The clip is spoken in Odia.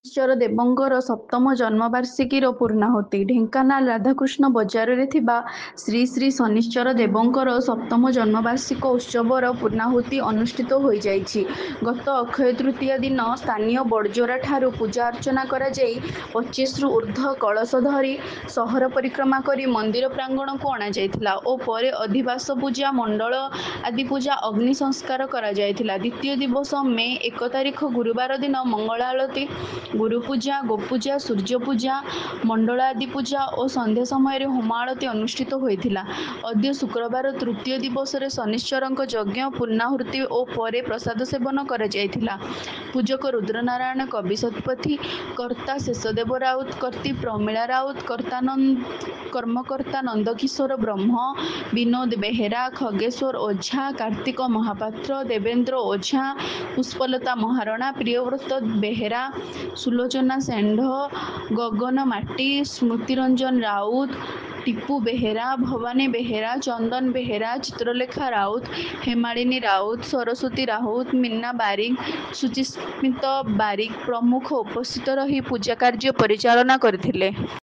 ଈଶ୍ୱର ଦେବଙ୍କର ସପ୍ତମ ଜନ୍ମବାର୍ଷିକୀର ପୂର୍ଣ୍ଣାହୁତି। ଢେଙ୍କାନାଳ ରାଧାକୃଷ୍ଣ ବଜାରରେ ଥିବା ଶ୍ରୀ ଶ୍ରୀ ଶନିଶ୍ଚର ଦେବଙ୍କର ସପ୍ତମ ଜନ୍ମବାର୍ଷିକ ଉତ୍ସବର ପୂର୍ଣ୍ଣାହୁତି ଅନୁଷ୍ଠିତ ହୋଇଯାଇଛି। ଗତ ଅକ୍ଷୟ ତୃତୀୟା ଦିନ ସ୍ଥାନୀୟ ବଡ଼ଜୋରାଠାରୁ ପୂଜା ଅର୍ଚ୍ଚନା କରାଯାଇ 25ରୁ ଊର୍ଦ୍ଧ୍ୱ କଳସ ଧରି ସହର ପରିକ୍ରମା କରି ମନ୍ଦିର ପ୍ରାଙ୍ଗଣକୁ ଅଣାଯାଇଥିଲା ଓ ପରେ ଅଧିବାସ ପୂଜା, ମଣ୍ଡଳ ଆଦି ପୂଜା ଅଗ୍ନି ସଂସ୍କାର କରାଯାଇଥିଲା। ଦ୍ୱିତୀୟ ଦିବସ ମେ 1 ତାରିଖ ଗୁରୁବାର ଦିନ ମଙ୍ଗଳ ଆଳତି, ଗୁରୁପୂଜା, ଗୋପୂଜା, ସୂର୍ଯ୍ୟପୂଜା, ମଣ୍ଡଳ ଆଦି ପୂଜା ଓ ସନ୍ଧ୍ୟା ସମୟରେ ହୋମ ଆଳତି ଅନୁଷ୍ଠିତ ହୋଇଥିଲା। ଅଦ୍ୟ ଶୁକ୍ରବାର ତୃତୀୟ ଦିବସରେ ଶନିଶ୍ଚରଙ୍କ ଯଜ୍ଞ, ପୂର୍ଣ୍ଣାହୁତି ଓ ପରେ ପ୍ରସାଦ ସେବନ କରାଯାଇଥିଲା। ପୂଜକ ରୁଦ୍ରନାରାୟଣ କବି ଶତପଥୀ, କର୍ତ୍ତା ଶେଷଦେବ ରାଉତ, କର୍ତ୍ତୀ ପ୍ରମିଳା ରାଉତ, କର୍ମକର୍ତ୍ତା ନନ୍ଦକିଶୋର ବ୍ରହ୍ମ, ବିନୋଦ ବେହେରା, ଖଗେଶ୍ୱର ଓଝା, କାର୍ତ୍ତିକ ମହାପାତ୍ର, ଦେବେନ୍ଦ୍ର ଓଝା, ପୁଷ୍ପଲତା ମହାରଣା, ପ୍ରିୟବ୍ରତ ବେହେରା, ସୁଲୋଚନା ଷେଣ୍ଢ, ଗଗନ ମାଟି, ସ୍ମୃତିରଞ୍ଜନ ରାଉତ, ଟିପୁ ବେହେରା, ଭବାନୀ ବେହେରା, ଚନ୍ଦନ ବେହେରା, ଚିତ୍ରଲେଖା ରାଉତ, ହେମାଳିନୀ ରାଉତ, ସରସ୍ୱତୀ ରାଉତ, ମୀନା ବାରିକ, ସୁଚିସ୍ମିତ ବାରିକ ପ୍ରମୁଖ ଉପସ୍ଥିତ ରହି ପୂଜା କାର୍ଯ୍ୟ ପରିଚାଳନା କରିଥିଲେ।